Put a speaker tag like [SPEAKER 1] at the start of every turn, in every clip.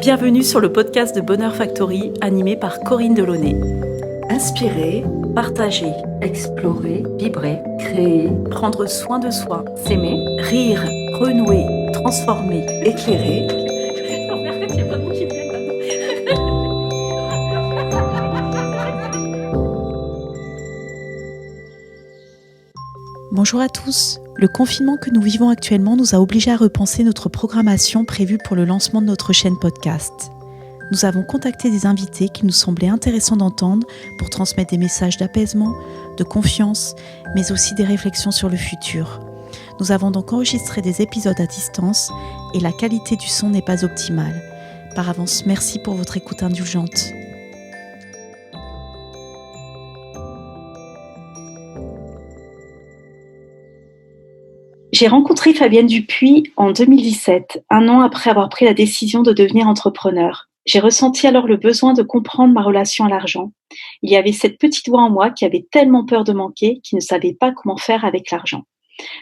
[SPEAKER 1] Bienvenue sur le podcast de Bonheur Factory, animé par Corinne Delaunay.
[SPEAKER 2] Inspirer,
[SPEAKER 1] Partager,
[SPEAKER 2] explorer, vibrer, créer,
[SPEAKER 1] prendre soin de soi,
[SPEAKER 2] s'aimer,
[SPEAKER 1] rire, renouer, transformer.
[SPEAKER 2] éclairer.
[SPEAKER 1] Bonjour à tous. Le confinement que nous vivons actuellement nous a obligés à repenser notre programmation prévue pour le lancement de notre chaîne podcast. Nous avons contacté des invités qui nous semblaient intéressants d'entendre pour transmettre des messages d'apaisement, de confiance, mais aussi des réflexions sur le futur. Nous avons donc enregistré des épisodes à distance et la qualité du son n'est pas optimale. Par avance, merci pour votre écoute indulgente. J'ai rencontré Fabienne Dupuis en 2017, un an après avoir pris la décision de devenir entrepreneur. J'ai ressenti alors le besoin de comprendre ma relation à l'argent. Il y avait cette petite voix en moi qui avait tellement peur de manquer, qui ne savait pas comment faire avec l'argent.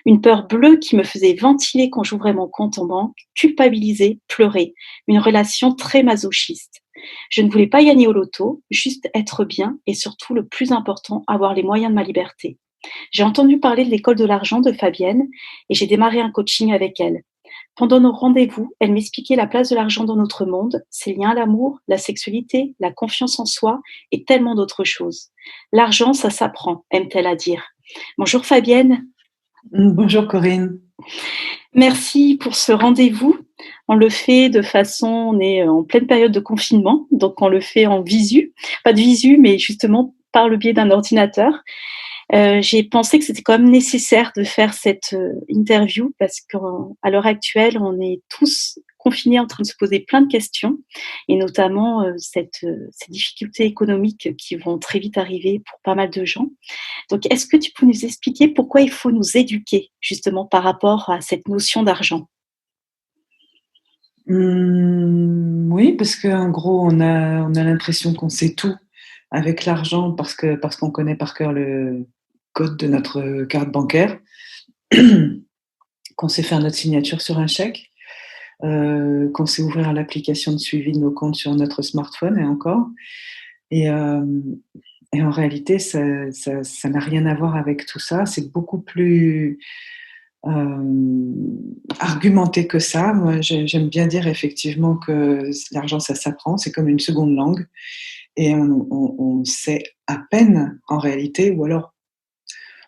[SPEAKER 1] Une peur bleue qui me faisait ventiler quand j'ouvrais mon compte en banque, culpabiliser, pleurer. Une relation très masochiste. Je ne voulais pas gagner au loto, juste être bien et surtout le plus important, avoir les moyens de ma liberté. J'ai entendu parler de l'école de l'argent de Fabienne et j'ai démarré un coaching avec elle. Pendant nos rendez-vous, elle m'expliquait la place de l'argent dans notre monde, ses liens à l'amour, la sexualité, la confiance en soi et tellement d'autres choses. L'argent, ça s'apprend, aime-t-elle à dire. Bonjour Fabienne.
[SPEAKER 3] Bonjour Corinne.
[SPEAKER 1] Merci pour ce rendez-vous. On le fait de façon, on est en pleine période de confinement, donc on le fait en visu. Pas de visu, mais justement par le biais d'un ordinateur. J'ai pensé que c'était quand même nécessaire de faire cette interview parce qu'à l'heure actuelle, on est tous confinés en train de se poser plein de questions et notamment ces difficultés économiques qui vont très vite arriver pour pas mal de gens. Donc, est-ce que tu peux nous expliquer pourquoi il faut nous éduquer justement par rapport à cette notion d'argent ?
[SPEAKER 3] Oui, parce qu'en gros, on a l'impression qu'on sait tout avec l'argent parce qu'on connaît par cœur le code de notre carte bancaire, qu'on sait faire notre signature sur un chèque, qu'on sait ouvrir l'application de suivi de nos comptes sur notre smartphone et encore. Et en réalité, ça n'a rien à voir avec tout ça. C'est beaucoup plus argumenté que ça. Moi, j'aime bien dire effectivement que l'argent, ça s'apprend, c'est comme une seconde langue et on sait à peine en réalité, ou alors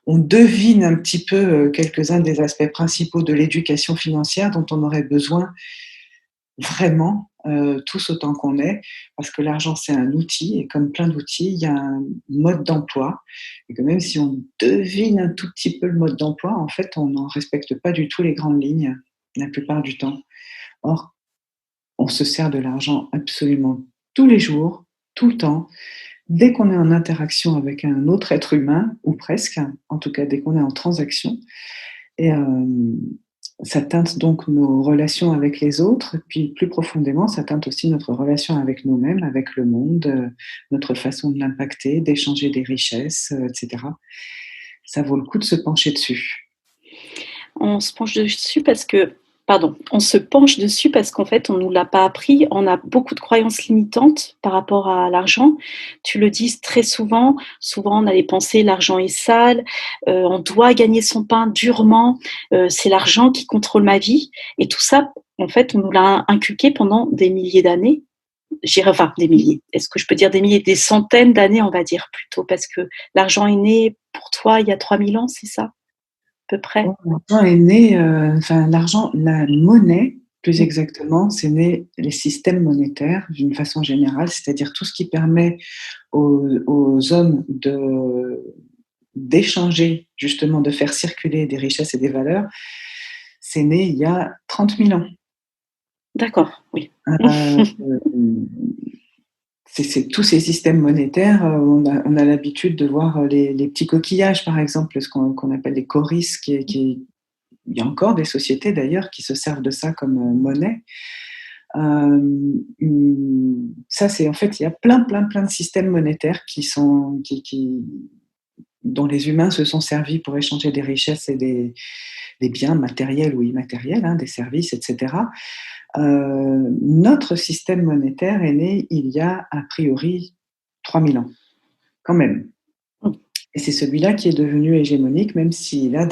[SPEAKER 3] on devine un petit peu quelques-uns des aspects principaux de l'éducation financière dont on aurait besoin vraiment, tous autant qu'on est, parce que l'argent, c'est un outil et comme plein d'outils, il y a un mode d'emploi et que même si on devine un tout petit peu le mode d'emploi, en fait, on n'en respecte pas du tout les grandes lignes, la plupart du temps. Or, on se sert de l'argent absolument tous les jours, tout le temps, dès qu'on est en interaction avec un autre être humain, ou presque, en tout cas dès qu'on est en transaction. Et ça teinte donc nos relations avec les autres, puis plus profondément, ça teinte aussi notre relation avec nous-mêmes, avec le monde, notre façon de l'impacter, d'échanger des richesses, etc. Ça vaut le coup de se pencher dessus.
[SPEAKER 1] On se penche dessus on se penche dessus parce qu'en fait, on ne nous l'a pas appris. On a beaucoup de croyances limitantes par rapport à l'argent. Tu le dis très souvent. Souvent, on a les pensées, l'argent est sale, on doit gagner son pain durement, c'est l'argent qui contrôle ma vie. Et tout ça, en fait, on nous l'a inculqué pendant des milliers d'années. Des milliers. Est-ce que je peux dire des milliers? Des centaines d'années, on va dire plutôt, parce que l'argent est né pour toi il y a 3000 ans, c'est ça? À peu près?
[SPEAKER 3] L'argent est né, l'argent, la monnaie, plus exactement, c'est né les systèmes monétaires d'une façon générale, c'est-à-dire tout ce qui permet aux hommes d'échanger, justement, de faire circuler des richesses et des valeurs, c'est né il y a 30 000 ans.
[SPEAKER 1] D'accord, oui.
[SPEAKER 3] Euh, c'est tous ces systèmes monétaires, on a l'habitude de voir les petits coquillages, par exemple, ce qu'on appelle les coris, il y a encore des sociétés d'ailleurs qui se servent de ça comme monnaie. Ça, c'est en fait, il y a plein de systèmes monétaires qui dont les humains se sont servis pour échanger des richesses et des biens matériels ou immatériels, hein, des services, etc. Notre système monétaire est né il y a a priori 3000 ans, quand même.
[SPEAKER 1] Mmh.
[SPEAKER 3] Et c'est celui-là qui est devenu hégémonique, même s'il a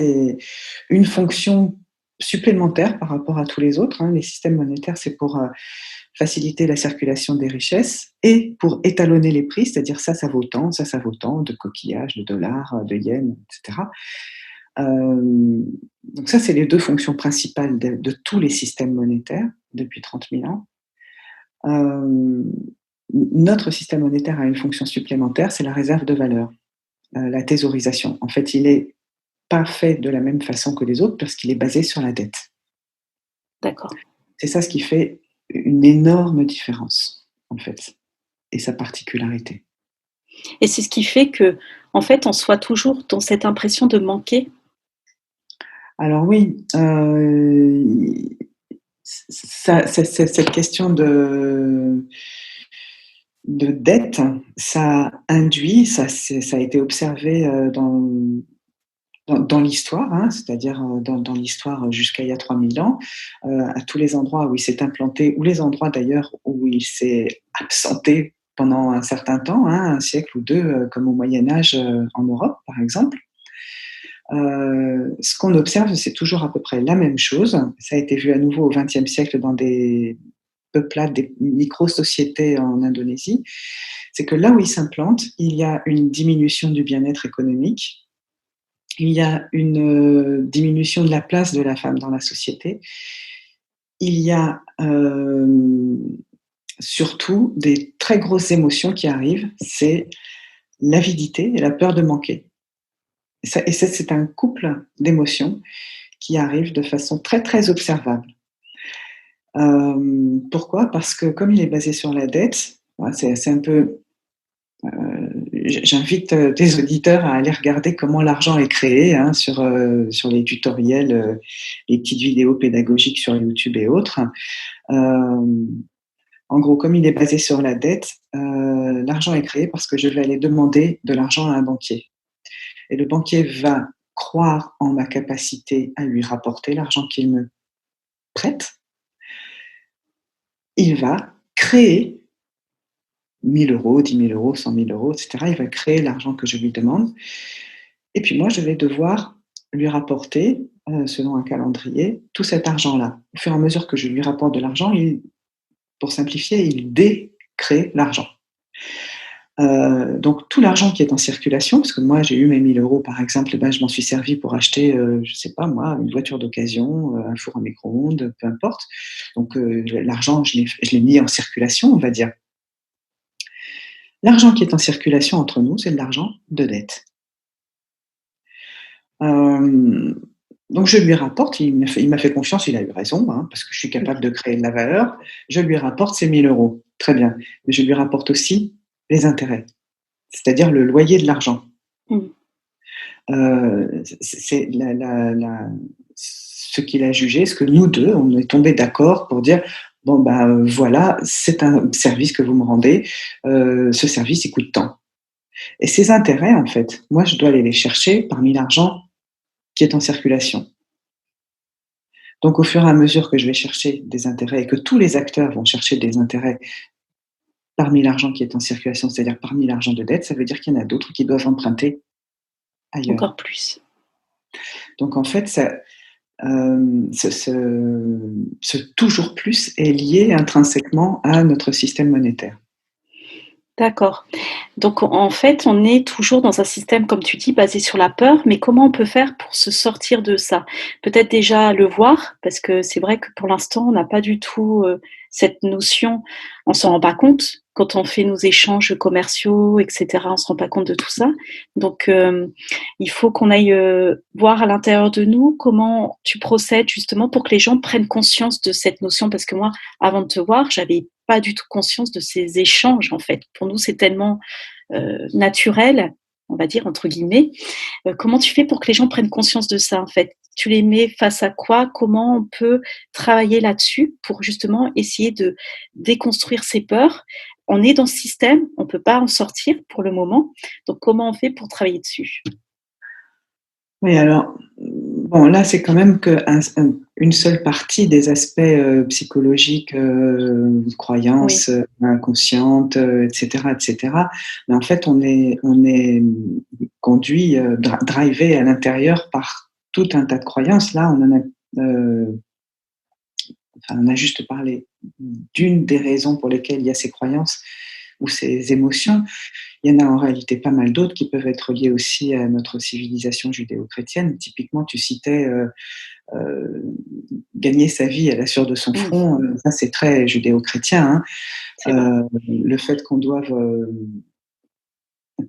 [SPEAKER 3] une fonction supplémentaire par rapport à tous les autres, hein. Les systèmes monétaires, c'est pour faciliter la circulation des richesses et pour étalonner les prix, c'est-à-dire ça vaut tant, ça vaut tant, de coquillages, de dollars, de yens, etc. Donc ça, c'est les deux fonctions principales de tous les systèmes monétaires depuis 30 000 ans. Notre système monétaire a une fonction supplémentaire, c'est la réserve de valeur, la thésaurisation. En fait, il n'est pas fait de la même façon que les autres parce qu'il est basé sur la dette.
[SPEAKER 1] D'accord.
[SPEAKER 3] C'est ça ce qui fait une énorme différence, en fait, et sa particularité.
[SPEAKER 1] Et c'est ce qui fait que, en fait, on soit toujours dans cette impression de manquer?
[SPEAKER 3] Alors oui, cette question de dette, ça induit, ça a été observé dans l'histoire, hein, c'est-à-dire dans l'histoire jusqu'à il y a 3000 ans, à tous les endroits où il s'est implanté, ou les endroits d'ailleurs où il s'est absenté pendant un certain temps, hein, un siècle ou deux, comme au Moyen Âge en Europe par exemple. Ce qu'on observe, c'est toujours à peu près la même chose. Ça a été vu à nouveau au XXe siècle dans des peuplades, des micro-sociétés en Indonésie. C'est que là où ils s'implantent, il y a une diminution du bien-être économique, il y a une diminution de la place de la femme dans la société, il y a surtout des très grosses émotions qui arrivent, c'est l'avidité et la peur de manquer. Et ça, c'est un couple d'émotions qui arrive de façon très, très observable. Pourquoi? Parce que comme il est basé sur la dette, ouais, c'est un peu, j'invite tes auditeurs à aller regarder comment l'argent est créé, hein, sur les tutoriels, les petites vidéos pédagogiques sur YouTube et autres. En gros, comme il est basé sur la dette, l'argent est créé parce que je vais aller demander de l'argent à un banquier. Et le banquier va croire en ma capacité à lui rapporter l'argent qu'il me prête. Il va créer 1000 euros, 10 000 euros, 100 000 euros, etc. Il va créer l'argent que je lui demande. Et puis moi, je vais devoir lui rapporter, selon un calendrier, tout cet argent-là. Au fur et à mesure que je lui rapporte de l'argent, pour simplifier, il décrée l'argent. Donc tout l'argent qui est en circulation, parce que moi j'ai eu mes 1000 euros par exemple, et ben, je m'en suis servi pour acheter, je sais pas moi, une voiture d'occasion, un four à micro-ondes, peu importe. Donc l'argent, je l'ai mis en circulation, on va dire. L'argent qui est en circulation entre nous, c'est de l'argent de dette. Donc je lui rapporte, il m'a fait confiance, il a eu raison, hein, parce que je suis capable de créer de la valeur. Je lui rapporte ces 1000 euros, très bien. Mais je lui rapporte aussi les intérêts, c'est-à-dire le loyer de l'argent.
[SPEAKER 1] Mmh.
[SPEAKER 3] C'est ce qu'il a jugé, ce que nous deux, on est tombés d'accord pour dire bon ben voilà, c'est un service que vous me rendez, ce service il coûte tant. Et ces intérêts, en fait, moi je dois aller les chercher parmi l'argent qui est en circulation. Donc au fur et à mesure que je vais chercher des intérêts et que tous les acteurs vont chercher des intérêts parmi l'argent qui est en circulation, c'est-à-dire parmi l'argent de dette, ça veut dire qu'il y en a d'autres qui doivent emprunter ailleurs.
[SPEAKER 1] Encore plus.
[SPEAKER 3] Donc en fait, ce toujours plus est lié intrinsèquement à notre système monétaire.
[SPEAKER 1] D'accord. Donc en fait, on est toujours dans un système, comme tu dis, basé sur la peur, mais comment on peut faire pour se sortir de ça? Peut-être déjà le voir, parce que c'est vrai que pour l'instant, on n'a pas du tout, cette notion, on s'en rend pas compte quand on fait nos échanges commerciaux et cetera, on se rend pas compte de tout ça. Donc il faut qu'on aille, voir à l'intérieur de nous comment tu procèdes justement pour que les gens prennent conscience de cette notion. Parce que moi, avant de te voir, j'avais pas du tout conscience de ces échanges, en fait. Pour nous, c'est tellement, naturel, on va dire, entre guillemets. Comment tu fais pour que les gens prennent conscience de ça, en fait? Tu les mets face à quoi? Comment on peut travailler là-dessus pour justement essayer de déconstruire ces peurs? on est dans ce système, on ne peut pas en sortir pour le moment. Donc, comment on fait pour travailler dessus?
[SPEAKER 3] Oui, alors, bon, là, c'est quand même une seule partie des aspects psychologiques,
[SPEAKER 1] Oui,
[SPEAKER 3] croyances inconscientes, etc., etc. Mais en fait, on est conduit, drivé à l'intérieur par tout un tas de croyances. Là, on a juste parlé d'une des raisons pour lesquelles il y a ces croyances ou ces émotions. Il y en a en réalité pas mal d'autres qui peuvent être liées aussi à notre civilisation judéo-chrétienne. Typiquement, tu citais euh, gagner sa vie à la sueur de son
[SPEAKER 1] oui,
[SPEAKER 3] front. Ça, c'est très judéo-chrétien,
[SPEAKER 1] c'est vrai.
[SPEAKER 3] hein. Le fait qu'on doive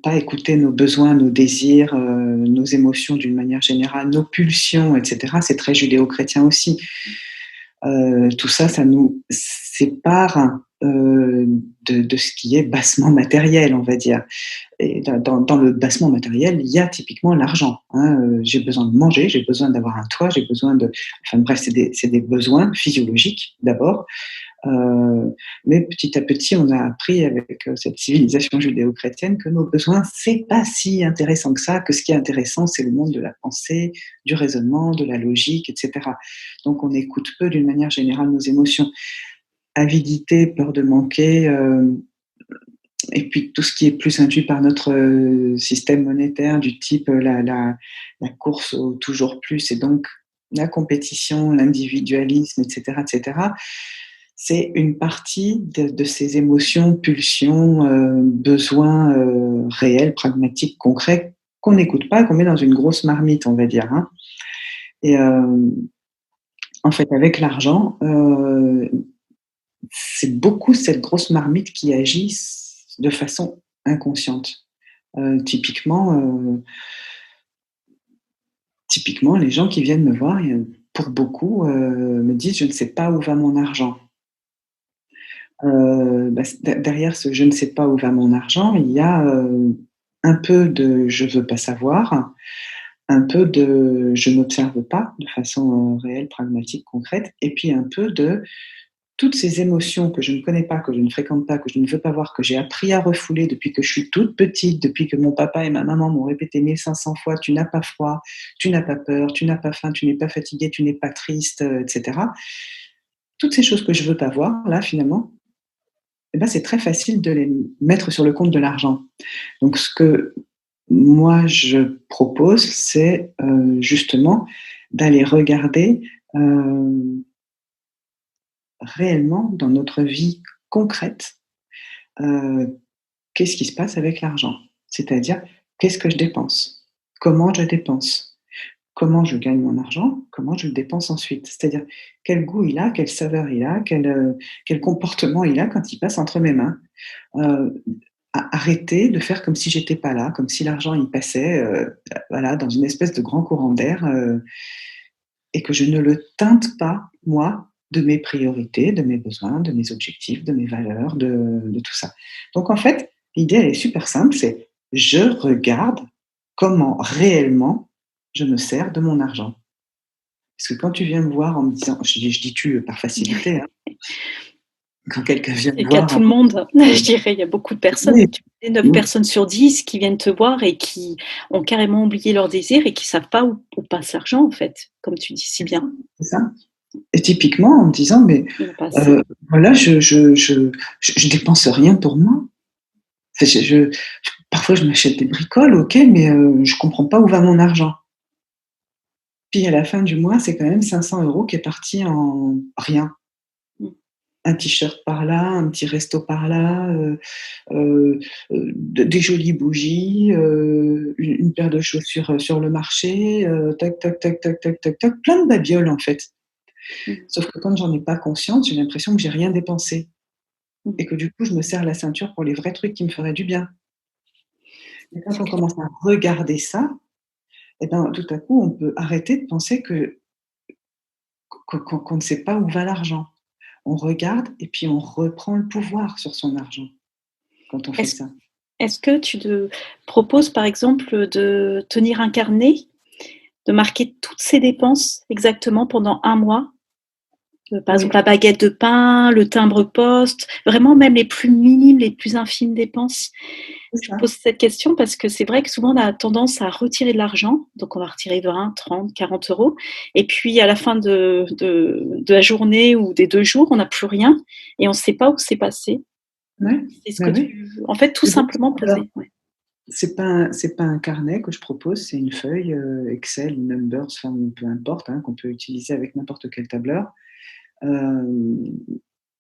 [SPEAKER 3] pas écouter nos besoins, nos désirs, nos émotions d'une manière générale, nos pulsions, etc., c'est très judéo-chrétien aussi. Tout ça, ça nous sépare de ce qui est bassement matériel, on va dire. Et dans le bassement matériel, il y a typiquement l'argent, hein. J'ai besoin de manger, j'ai besoin d'avoir un toit, j'ai besoin de... Enfin bref, c'est des besoins physiologiques d'abord. Mais petit à petit, on a appris avec cette civilisation judéo-chrétienne que nos besoins, c'est pas si intéressant que ça, que ce qui est intéressant, c'est le monde de la pensée, du raisonnement, de la logique, etc. Donc on écoute peu d'une manière générale nos émotions. Avidité, peur de manquer, et puis tout ce qui est plus induit par notre système monétaire, du type la course au toujours plus, et donc la compétition, l'individualisme, etc., etc., c'est une partie de ces émotions, pulsions, besoins réels, pragmatiques, concrets, qu'on n'écoute pas, qu'on met dans une grosse marmite, on va dire, hein. Et en fait, avec l'argent, c'est beaucoup cette grosse marmite qui agit de façon inconsciente. Typiquement, typiquement, les gens qui viennent me voir, pour beaucoup, me disent: «Je ne sais pas où va mon argent». Derrière ce «je ne sais pas où va mon argent», il y a un peu de «je veux pas savoir», un peu de «je n'observe pas» de façon réelle, pragmatique, concrète, et puis un peu de toutes ces émotions que je ne connais pas, que je ne fréquente pas, que je ne veux pas voir, que j'ai appris à refouler depuis que je suis toute petite, depuis que mon papa et ma maman m'ont répété 1500 fois: «Tu n'as pas froid, tu n'as pas peur, tu n'as pas faim, tu n'es pas fatigué, tu n'es pas triste», etc. Toutes ces choses que je veux pas voir, là, finalement, eh ben, c'est très facile de les mettre sur le compte de l'argent. Donc ce que moi je propose, c'est, justement d'aller regarder, heu, réellement dans notre vie concrète, heu, qu'est-ce qui se passe avec l'argent? C'est-à-dire, qu'est-ce que je dépense? Comment je dépense? Comment je gagne mon argent? Comment je le dépense ensuite? C'est-à-dire, quel goût il a, quelle saveur il a, quel comportement il a quand il passe entre mes mains? Heu, Arrêter de faire comme si j'étais pas là, comme si l'argent il passait, voilà, dans une espèce de grand courant d'air, et que je ne le teinte pas, moi, de mes priorités, de mes besoins, de mes objectifs, de mes valeurs, de tout ça. Donc en fait, l'idée elle est super simple, c'est je regarde comment réellement je me sers de mon argent. Parce que quand tu viens me voir en me disant, je dis tu par facilité, hein, quand quelqu'un vient
[SPEAKER 1] C'est
[SPEAKER 3] me
[SPEAKER 1] le cas de
[SPEAKER 3] voir
[SPEAKER 1] tout
[SPEAKER 3] en
[SPEAKER 1] le monde, je dirais. Il y a beaucoup de personnes,
[SPEAKER 3] oui,
[SPEAKER 1] tu disais 9
[SPEAKER 3] mmh,
[SPEAKER 1] personnes sur 10 qui viennent te voir et qui ont carrément oublié leurs désirs et qui savent pas où passe l'argent, en fait, comme tu dis si bien.
[SPEAKER 3] c'est ça. Et typiquement en me disant: «Mais,
[SPEAKER 1] Il y en a pas assez.
[SPEAKER 3] heu, voilà, je dépense rien pour moi». Enfin, parfois je m'achète des bricoles, OK, mais je comprends pas où va mon argent. Puis à la fin du mois, c'est quand même 500 € qui est parti en rien.
[SPEAKER 1] Mmh.
[SPEAKER 3] Un t-shirt par là, un petit resto par là, heu des jolies bougies, une paire de chaussures, sur le marché, tac, tac, tac, tac, tac, tac, tac, plein de babioles en fait.
[SPEAKER 1] Mmh.
[SPEAKER 3] Sauf que quand j'en ai pas conscience, j'ai l'impression que j'ai rien dépensé
[SPEAKER 1] Mmh.
[SPEAKER 3] et que du coup, je me serre la ceinture pour les vrais trucs qui me feraient du bien. Et quand
[SPEAKER 1] C'est
[SPEAKER 3] on
[SPEAKER 1] clair.
[SPEAKER 3] commence à regarder ça, et ben, tout à coup, on peut arrêter de penser qu'on ne sait pas où va l'argent. On regarde et puis on reprend le pouvoir sur son argent quand on fait
[SPEAKER 1] Est-ce
[SPEAKER 3] ça.
[SPEAKER 1] est-ce que tu te proposes, par exemple, de tenir un carnet, de marquer toutes ses dépenses exactement pendant un mois Par
[SPEAKER 3] Oui,
[SPEAKER 1] exemple, la baguette de pain, le timbre-poste, vraiment même les plus minimes, les plus infimes dépenses.
[SPEAKER 3] c'est
[SPEAKER 1] Je
[SPEAKER 3] ça.
[SPEAKER 1] pose cette question parce que c'est vrai que souvent on a tendance à retirer de l'argent, donc on va retirer 20, 30, 40 euros, et puis à la fin de la journée ou des 2 jours, on n'a plus rien et on ne sait pas où c'est passé.
[SPEAKER 3] Ouais,
[SPEAKER 1] C'est ce que
[SPEAKER 3] bah oui.
[SPEAKER 1] en fait, tout
[SPEAKER 3] Et donc,
[SPEAKER 1] simplement
[SPEAKER 3] alors,
[SPEAKER 1] poser, ouais.
[SPEAKER 3] c'est pas un carnet que je propose, c'est une feuille Excel, Numbers, enfin peu importe, hein, qu'on peut utiliser avec n'importe quel tableur, euh,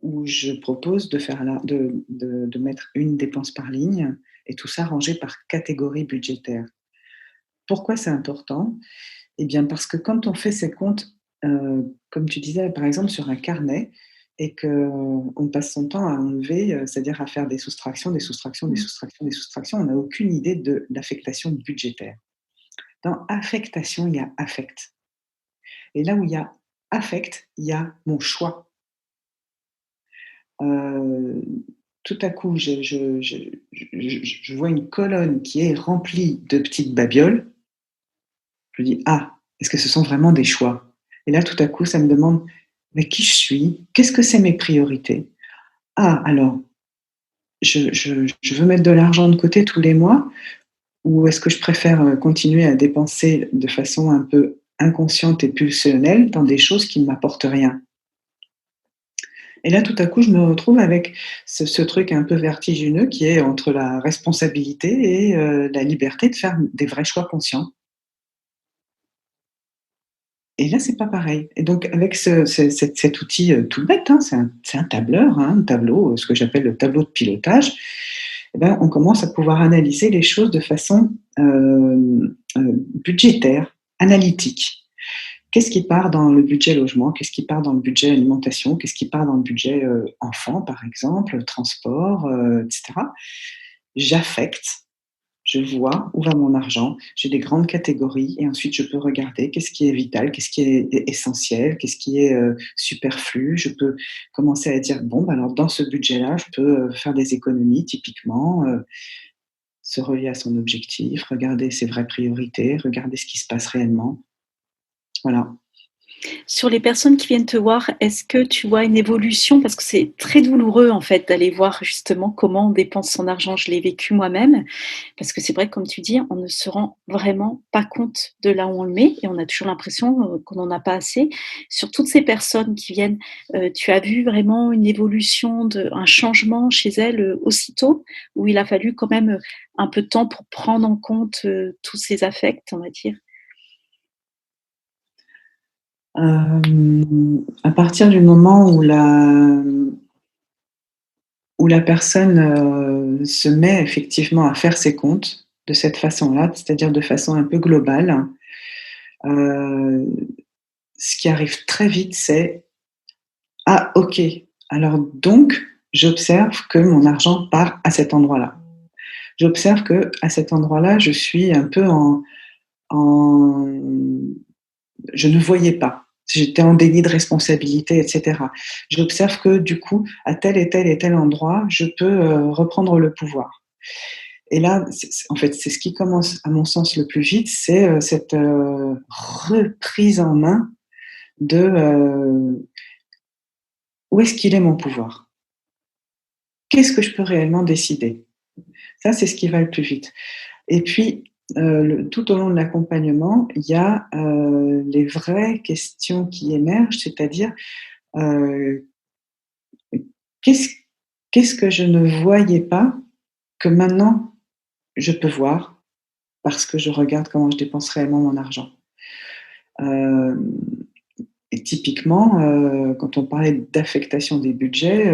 [SPEAKER 3] où je propose de faire de mettre une dépense par ligne et tout ça rangé par catégorie budgétaire. Pourquoi c'est important? Eh bien, parce que quand on fait ses comptes, comme tu disais, par exemple, sur un carnet, et qu'on passe son temps à enlever, c'est-à-dire à faire des soustractions, des soustractions, des
[SPEAKER 1] Mmh.
[SPEAKER 3] soustractions, des soustractions, on n'a aucune idée de l'affectation budgétaire. Dans affectation, il y a affect. Et là où il y a affect, il y a mon choix. Heu, Tout à coup, je vois une colonne qui est remplie de petites babioles. Je me dis: «Ah, est-ce que ce sont vraiment des choix?» Et là, tout à coup, ça me demande: «Mais qui je suis? Qu'est-ce que c'est mes priorités? Ah, alors, je veux mettre de l'argent de côté tous les mois ou est-ce que je préfère, continuer à dépenser de façon un peu inconsciente et pulsionnelle dans des choses qui ne m'apportent rien?» Et là, tout à coup, je me retrouve avec ce truc un peu vertigineux qui est entre la responsabilité et la liberté de faire des vrais choix conscients. Et là, c'est pas pareil. Et donc avec cet outil, tout bête, hein, c'est un tableur, hein, un tableau, ce que j'appelle le tableau de pilotage, et ben, on commence à pouvoir analyser les choses de façon, budgétaire, analytique. Qu'est-ce qui part dans le budget logement? Qu'est-ce qui part dans le budget alimentation? Qu'est-ce qui part dans le budget, enfant, par exemple, transport, et cetera? J'affecte. Je vois où va mon argent, j'ai des grandes catégories et ensuite je peux regarder qu'est-ce qui est vital, qu'est-ce qui est essentiel, qu'est-ce qui est superflu. Je peux commencer à dire, bon, bah alors dans ce budget-là, je peux faire des économies typiquement, se relier à son objectif, regarder ses vraies priorités, regarder ce qui se passe réellement. Voilà.
[SPEAKER 1] Sur les personnes qui viennent te voir, est-ce que tu vois une évolution? Parce que c'est très douloureux, en fait, d'aller voir justement comment on dépense son argent. Je l'ai vécu moi-même, parce que c'est vrai que comme tu dis, on ne se rend vraiment pas compte de là où on le met et on a toujours l'impression, qu'on n'en a pas assez. Sur toutes ces personnes qui viennent, tu as vu vraiment une évolution un changement chez elles, aussitôt? Ou il a fallu quand même, un peu de temps pour prendre en compte, tous ces affects, on va dire?
[SPEAKER 3] À partir du moment où la personne, se met effectivement à faire ses comptes de cette façon-là, c'est-à-dire de façon un peu globale, heu, ce qui arrive très vite, c'est: «Ah OK, alors donc j'observe que mon argent part à cet endroit-là. J'observe qu'à cet endroit-là, je suis un peu en je ne voyais pas. J'étais en déni de responsabilité et cetera. J'observe que du coup, à tel et tel et tel endroit, je peux, reprendre le pouvoir. Et là, en fait, c'est ce qui commence, à mon sens, le plus vite, c'est, cette, reprise en main de, où est-ce qu'il est mon pouvoir? Qu'est-ce que je peux réellement décider? Ça, c'est ce qui va le plus vite. Et puis, tout au long de l'accompagnement, il y a, les vraies questions qui émergent, c'est-à-dire, heu, qu'est-ce qu'est-ce que je ne voyais pas, que maintenant je peux voir parce que je regarde comment je dépense réellement mon argent? Hem Et typiquement, quand on parlait d'affectation des budgets,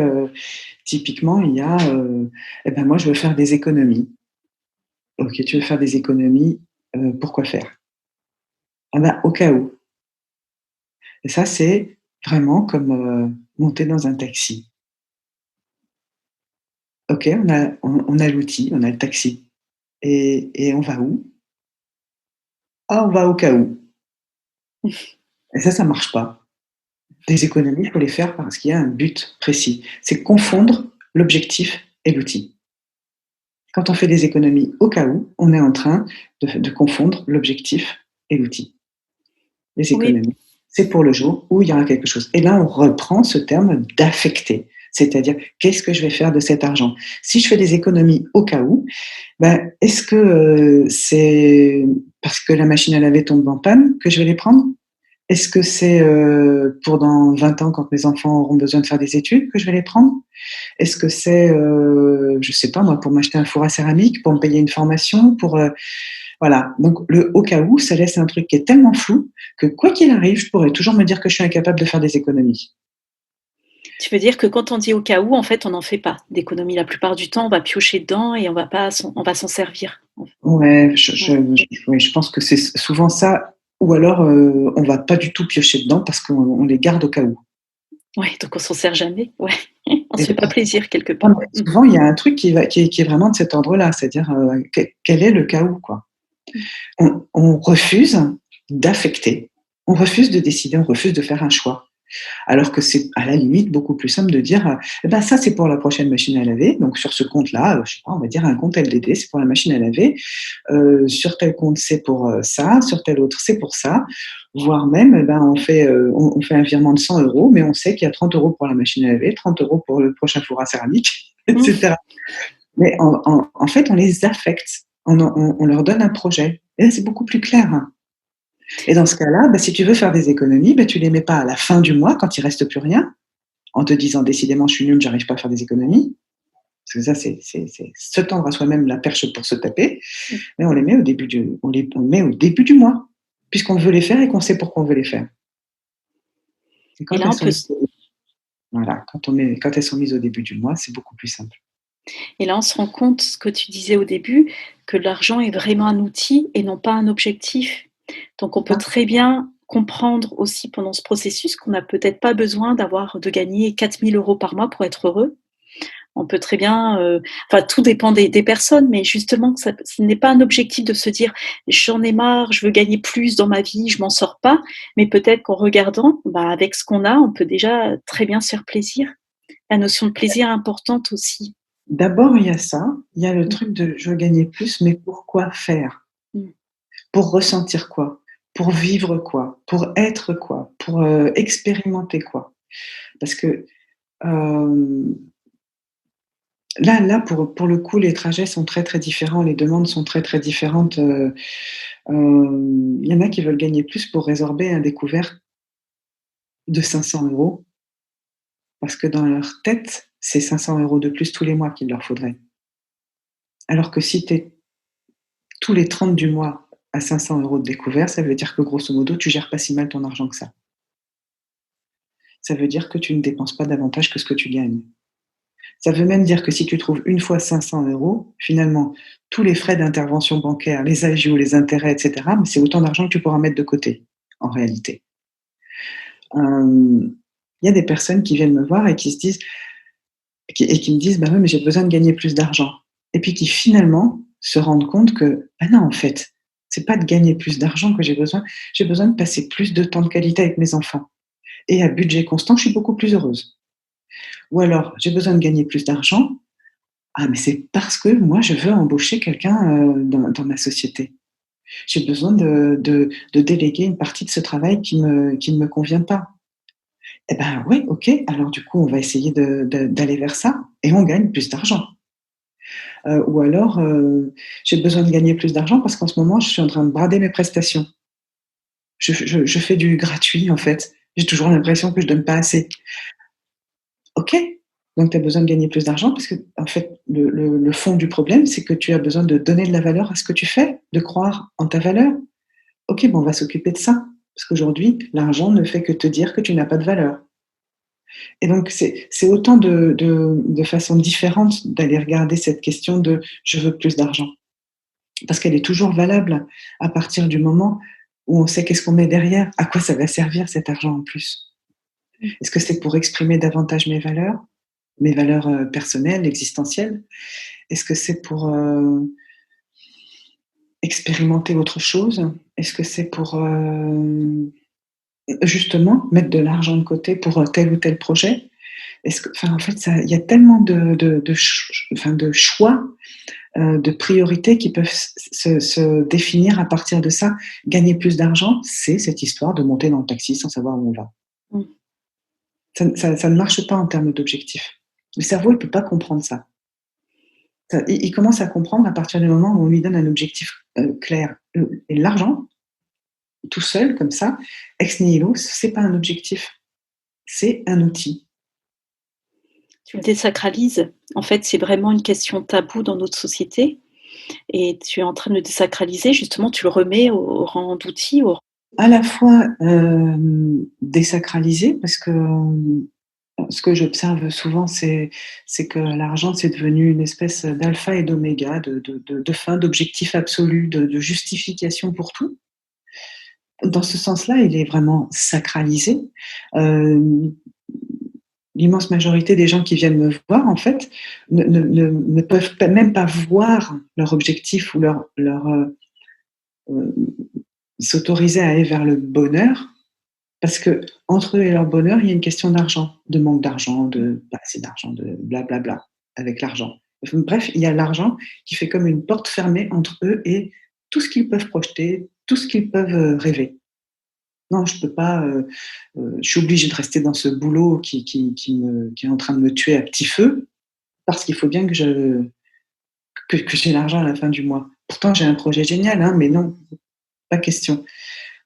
[SPEAKER 3] typiquement il y a, et ben moi je veux faire des économies. OK, tu veux faire des économies, pourquoi faire? Ah bah, au cas où. Et ça, c'est vraiment comme, monter dans un taxi. OK, on a l'outil, on a le taxi et on va où? Ah, on va au cas où. Et ça marche pas. Des économies, il faut les faire parce qu'il y a un but précis. C'est confondre l'objectif et l'outil. Quand on fait des économies au cas où, on est en train de confondre l'objectif et l'outil. Les
[SPEAKER 1] Oui.
[SPEAKER 3] économies. C'est pour le jour où il y aura quelque chose. Et là, on reprend ce terme d'affecter. C'est-à-dire, qu'est-ce que je vais faire de cet argent? Si je fais des économies au cas où, ben, est-ce que c'est parce que la machine à laver tombe en panne que je vais les prendre? Est-ce que c'est pour dans 20 ans, quand mes enfants auront besoin de faire des études, que je vais les prendre? Est-ce que c'est, je sais pas moi, pour m'acheter un four à céramique, pour me payer une formation, pour, voilà. Donc le au cas où, ça laisse un truc qui est tellement flou que quoi qu'il arrive, je pourrais toujours me dire que je suis incapable de faire des économies.
[SPEAKER 1] Tu veux dire que quand on dit «au cas où», en fait, on n'en fait pas d'économie. La plupart du temps, on va piocher dedans et on va s'en servir.
[SPEAKER 3] Ouais,
[SPEAKER 1] Ouais,
[SPEAKER 3] oui, je pense que c'est souvent ça ou alors, on va pas du tout piocher dedans parce qu'on les garde au cas où.
[SPEAKER 1] ouais, donc on s'en sert jamais, ouais. On se
[SPEAKER 3] Et
[SPEAKER 1] fait pas plaisir quelque
[SPEAKER 3] non,
[SPEAKER 1] part.
[SPEAKER 3] mais souvent, il y a un truc qui est vraiment de cet ordre-là, c'est-à-dire, quel est le cas où, quoi? On refuse d'affecter, on refuse de décider, on refuse de faire un choix. Alors que c'est à la limite beaucoup plus simple de dire, eh ben ça c'est pour la prochaine machine à laver, donc sur ce compte-là, je sais pas, on va dire un compte LDD, c'est pour la machine à laver, sur tel compte c'est pour, ça, sur tel autre c'est pour ça, voire même, eh ben on fait un virement de 100 €, mais on sait qu'il y a 30 € pour la machine à laver, 30 € pour le prochain four à céramique, et
[SPEAKER 1] Mmh.
[SPEAKER 3] cetera. Mais en fait, on les affecte, on leur donne un projet et là c'est beaucoup plus clair. Et dans ce cas-là, bah, si tu veux faire des économies, bah, tu les mets pas à la fin du mois quand il reste plus rien, en te disant: «Décidément, je suis nul, j'arrive pas à faire des économies». Parce que ça, c'est se tendre à soi-même la perche pour se taper,
[SPEAKER 1] Mmh.
[SPEAKER 3] mais on les met au début du mois, puisqu'on veut les faire et qu'on sait pourquoi on veut les faire. Et
[SPEAKER 1] Et
[SPEAKER 3] quand
[SPEAKER 1] là,
[SPEAKER 3] elles
[SPEAKER 1] on
[SPEAKER 3] sont
[SPEAKER 1] peut
[SPEAKER 3] mises voilà, quand elles sont mises au début du mois, c'est beaucoup plus simple.
[SPEAKER 1] Et là, on se rend compte, ce que tu disais au début, que l'argent est vraiment un outil et non pas un objectif. Donc on peut
[SPEAKER 3] Ah,
[SPEAKER 1] très bien comprendre aussi pendant ce processus qu'on n'a peut-être pas besoin de gagner 4 000 € par mois pour être heureux. On peut très bien, enfin tout dépend des personnes, mais justement que ça ce n'est pas un objectif de se dire: «J'en ai marre, je veux gagner plus dans ma vie, je m'en sors pas». Mais peut-être qu'en regardant, bah, avec ce qu'on a, on peut déjà très bien se faire plaisir. La notion de plaisir est importante aussi.
[SPEAKER 3] d'abord, il y a ça, il y a le
[SPEAKER 1] Mmh,
[SPEAKER 3] truc de: «Je veux gagner plus, mais pourquoi faire?
[SPEAKER 1] mmh.
[SPEAKER 3] Pour ressentir quoi? Pour vivre quoi? Pour être quoi? Pour, expérimenter quoi?» Parce que, hem, là, pour le coup, les trajets sont très, très différents, les demandes sont très, très différentes, il y en a qui veulent gagner plus pour résorber un découvert de 500 € parce que dans leur tête, c'est 500 € de plus tous les mois qu'il leur faudrait. Alors que si tu es tous les 30 du mois à 500 € de découvert, ça veut dire que grosso modo, tu gères pas si mal ton argent que ça. Ça veut dire que tu ne dépenses pas davantage que ce que tu gagnes. Ça veut même dire que si tu trouves une fois 500 €, finalement, tous les frais d'intervention bancaire, les agios, les intérêts, et cetera, mais c'est autant d'argent que tu pourras mettre de côté, en réalité. Il y a des personnes qui viennent me voir et qui se disent qui me disent: «Bah, oui, mais j'ai besoin de gagner plus d'argent» et puis qui finalement se rendent compte que, bah, non, en fait, c'est pas de gagner plus d'argent que j'ai besoin de passer plus de temps de qualité avec mes enfants et à budget constant, je suis beaucoup plus heureuse. Ou alors, j'ai besoin de gagner plus d'argent. Ah, mais c'est parce que moi, je veux embaucher quelqu'un, dans ma société. J'ai besoin de déléguer une partie de ce travail qui ne me convient pas. Eh ben, oui, OK, alors du coup, on va essayer d'aller vers ça et on gagne plus d'argent. Ou alors, j'ai besoin de gagner plus d'argent parce qu'en ce moment, je suis en train de brader mes prestations. Je fais du gratuit, en fait. J'ai toujours l'impression que je donne pas assez. OK, donc tu as besoin de gagner plus d'argent parce que en fait, le fond du problème, c'est que tu as besoin de donner de la valeur à ce que tu fais, de croire en ta valeur. OK, bon, on va s'occuper de ça, parce qu'aujourd'hui, l'argent ne fait que te dire que tu n'as pas de valeur et donc c'est autant de façons différentes d'aller regarder cette question de: «Je veux plus d'argent», parce qu'elle est toujours valable à partir du moment où on sait qu'est-ce qu'on met derrière, à quoi ça va servir cet argent en plus. Est-ce que c'est pour exprimer davantage mes valeurs, personnelles, existentielles? Est-ce que c'est pour, expérimenter autre chose? Est-ce que c'est pour, justement mettre de l'argent de côté pour, tel ou tel projet? Est-ce que enfin, en fait, ça il y a tellement de choix de priorités qui peuvent se définir à partir de ça. Gagner plus d'argent, c'est cette histoire de monter dans le taxi sans savoir où on va.
[SPEAKER 1] Mmh.
[SPEAKER 3] Ça ne marche pas en termes d'objectifs. Le cerveau, il ne peut pas comprendre ça. Il commence à comprendre à partir du moment où on lui donne un objectif clair. Et l'argent, tout seul, comme ça, ex nihilo, c'est pas un objectif, c'est un outil.
[SPEAKER 1] Tu le désacralises. En fait, c'est vraiment une question taboue dans notre société et tu es en train de le désacraliser, justement, tu le remets au rang d'outil, au
[SPEAKER 3] À la fois, désacralisé parce que, ce que j'observe souvent, c'est que l'argent, c'est devenu une espèce d'alpha et d'oméga, de fin, d'objectif absolu, de justification pour tout. Dans ce sens-là, il est vraiment sacralisé. Hem, L'immense majorité des gens qui viennent me voir, en fait, ne peuvent pas même pas voir leur objectif ou heu, s'autoriser à aller vers le bonheur, parce qu'entre eux et leur bonheur, il y a une question d'argent, de manque d'argent, de pas assez d'argent, de blablabla avec l'argent. Bref, il y a l'argent qui fait comme une porte fermée entre eux et tout ce qu'ils peuvent projeter, tout ce qu'ils peuvent, rêver. Non, je peux pas, je suis obligée de rester dans ce boulot qui est en train de me tuer à petit feu, parce qu'il faut bien que j'ai l'argent à la fin du mois. Pourtant, j'ai un projet génial, hein, mais non, pas question.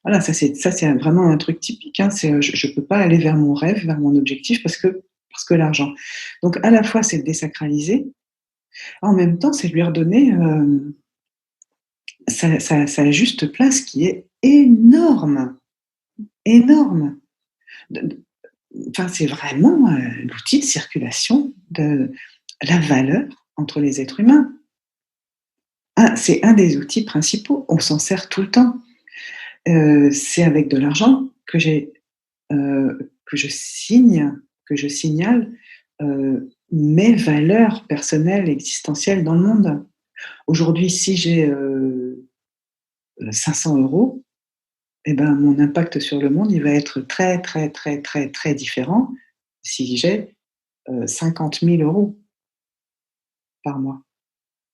[SPEAKER 3] Voilà, ça c'est vraiment un truc typique, hein, je peux pas aller vers mon rêve, vers mon objectif parce que l'argent. Donc à la fois, c'est le désacraliser, en même temps, c'est lui redonner, sa juste place qui est énorme, énorme. De Enfin, c'est vraiment, l'outil de circulation de la valeur entre les êtres humains. C'est un des outils principaux, on s'en sert tout le temps. C'est avec de l'argent que je signale, mes valeurs personnelles, existentielles dans le monde. Aujourd'hui, si j'ai, 500 € et ben, mon impact sur le monde, il va être très, très, très, très, très différent si j'ai, 50 000 € par mois.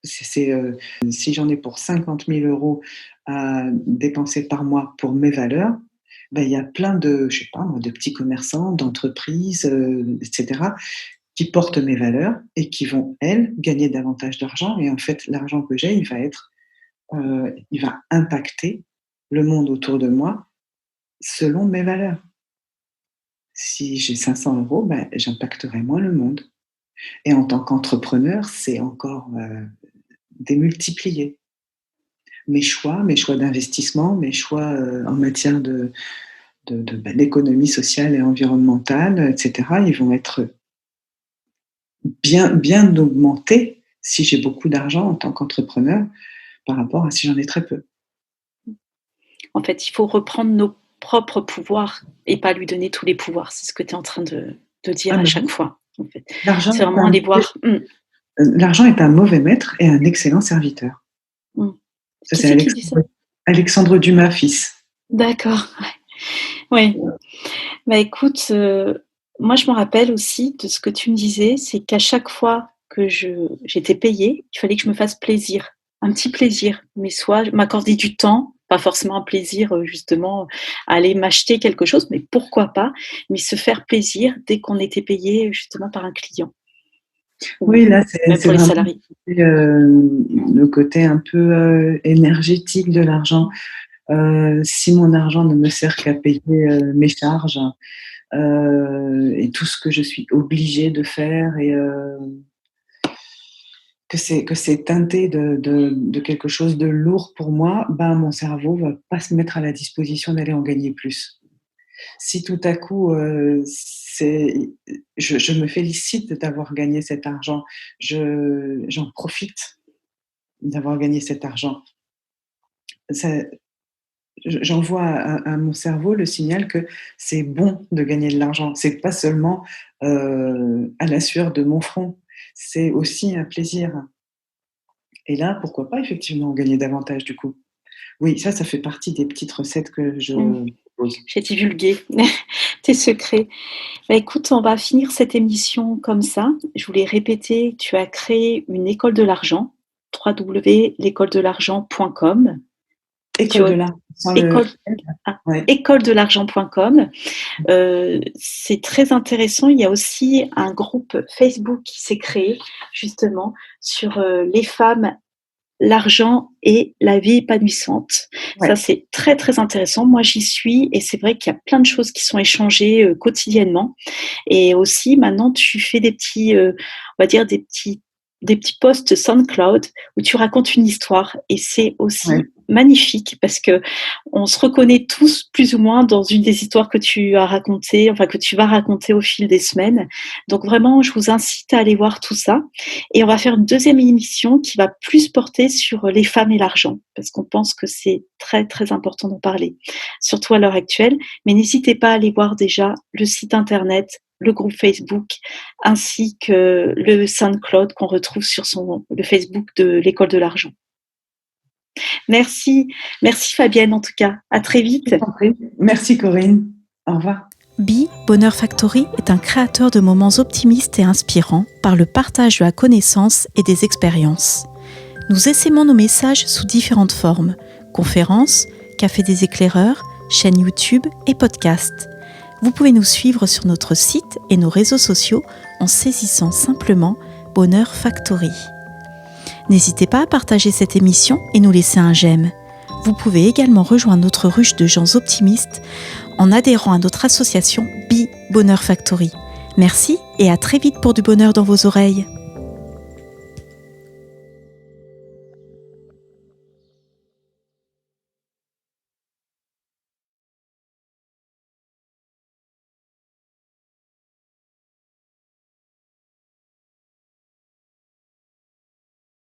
[SPEAKER 3] Si j'en ai pour 50 000 € à dépenser par mois pour mes valeurs, ben il y a plein de, je sais pas moi, de petits commerçants, d'entreprises, et cetera, qui portent mes valeurs et qui vont, elles, gagner davantage d'argent et en fait, l'argent que j'ai, il va impacter le monde autour de moi selon mes valeurs. Si j'ai 500 €, ben, j'impacterai moins le monde et en tant qu'entrepreneur, c'est encore, démultiplié. Mes choix d'investissement, mes choix, en matière d'économie sociale et environnementale, et cetera, ils vont être bien augmentés si j'ai beaucoup d'argent en tant qu'entrepreneur par rapport à si j'en ai très peu.
[SPEAKER 1] en fait, il faut reprendre nos propres pouvoirs et pas lui donner tous les pouvoirs. C'est ce que tu es en train de dire
[SPEAKER 3] Ah
[SPEAKER 1] à
[SPEAKER 3] bah
[SPEAKER 1] chaque
[SPEAKER 3] oui,
[SPEAKER 1] fois, en fait.
[SPEAKER 3] l'argent
[SPEAKER 1] C'est
[SPEAKER 3] est
[SPEAKER 1] vraiment
[SPEAKER 3] un
[SPEAKER 1] aller
[SPEAKER 3] mauvais
[SPEAKER 1] voir
[SPEAKER 3] l'argent est un mauvais maître et un excellent serviteur.
[SPEAKER 1] mmh.
[SPEAKER 3] Ça,
[SPEAKER 1] Qui
[SPEAKER 3] c'est
[SPEAKER 1] c'est qui dit ça?
[SPEAKER 3] Alexandre Dumas fils.
[SPEAKER 1] D'accord, ouais. Bah, écoute, moi je me rappelle aussi de ce que tu me disais, c'est qu'à chaque fois que j'étais payée, il fallait que je me fasse plaisir, un petit plaisir, mais soit m'accorder du temps, pas forcément un plaisir, justement, à aller m'acheter quelque chose, mais pourquoi pas, mais se faire plaisir dès qu'on était payé, justement, par un client
[SPEAKER 3] Oui,
[SPEAKER 1] ou
[SPEAKER 3] là,
[SPEAKER 1] même
[SPEAKER 3] c'est
[SPEAKER 1] pour les
[SPEAKER 3] vraiment
[SPEAKER 1] salariés.
[SPEAKER 3] le côté un peu, énergétique de l'argent. Si mon argent ne me sert qu'à payer, mes charges, et tout ce que je suis obligée de faire et que c'est teinté de quelque chose de lourd pour moi, ben, mon cerveau va pas se mettre à la disposition d'aller en gagner plus. Si tout à coup, je me félicite d'avoir gagné cet argent, j'en profite d'avoir gagné cet argent. Ça J'envoie à mon cerveau le signal que c'est bon de gagner de l'argent. C'est pas seulement, à la sueur de mon front, c'est aussi un plaisir et là, pourquoi pas effectivement gagner davantage du coup? Oui, ça fait partie des petites recettes que je
[SPEAKER 1] Mmh.
[SPEAKER 3] propose.
[SPEAKER 1] J'ai divulgué tes secrets. Bah, écoute, on va finir cette émission comme ça. Je voulais répéter, tu as créé une école de l'argent, www.l'écoledelargent.com.
[SPEAKER 3] École de l'argent, sans
[SPEAKER 1] École,
[SPEAKER 3] ouais.
[SPEAKER 1] écoledelargent.com. C'est très intéressant. Il y a aussi un groupe Facebook qui s'est créé justement sur les femmes, l'argent et la vie épanouissante.
[SPEAKER 3] Ouais.
[SPEAKER 1] Ça, c'est très, très intéressant. Moi, j'y suis et c'est vrai qu'il y a plein de choses qui sont échangées quotidiennement. Et aussi, maintenant, tu fais des petits, on va dire des petits posts SoundCloud où tu racontes une histoire. Et c'est aussi magnifique parce que on se reconnaît tous plus ou moins dans une des histoires que tu as racontées, enfin que tu vas raconter au fil des semaines. Donc vraiment, je vous incite à aller voir tout ça. Et on va faire une deuxième émission qui va plus porter sur les femmes et l'argent parce qu'on pense que c'est très, très important d'en parler, surtout à l'heure actuelle. Mais n'hésitez pas à aller voir déjà le site internet, le groupe Facebook, ainsi que le SoundCloud qu'on retrouve sur le Facebook de l'École de l'argent. Merci Fabienne en tout cas. À très vite.
[SPEAKER 3] Merci Corinne. Au revoir.
[SPEAKER 4] Bonheur Factory est un créateur de moments optimistes et inspirants par le partage de la connaissance et des expériences. Nous essaimons nos messages sous différentes formes, conférences, café des éclaireurs, chaîne YouTube et podcast. Vous pouvez nous suivre sur notre site et nos réseaux sociaux en saisissant simplement Bonheur Factory. N'hésitez pas à partager cette émission et nous laisser un j'aime. Vous pouvez également rejoindre notre ruche de gens optimistes en adhérant à notre association Bonheur Factory. Merci et à très vite pour du bonheur dans vos oreilles.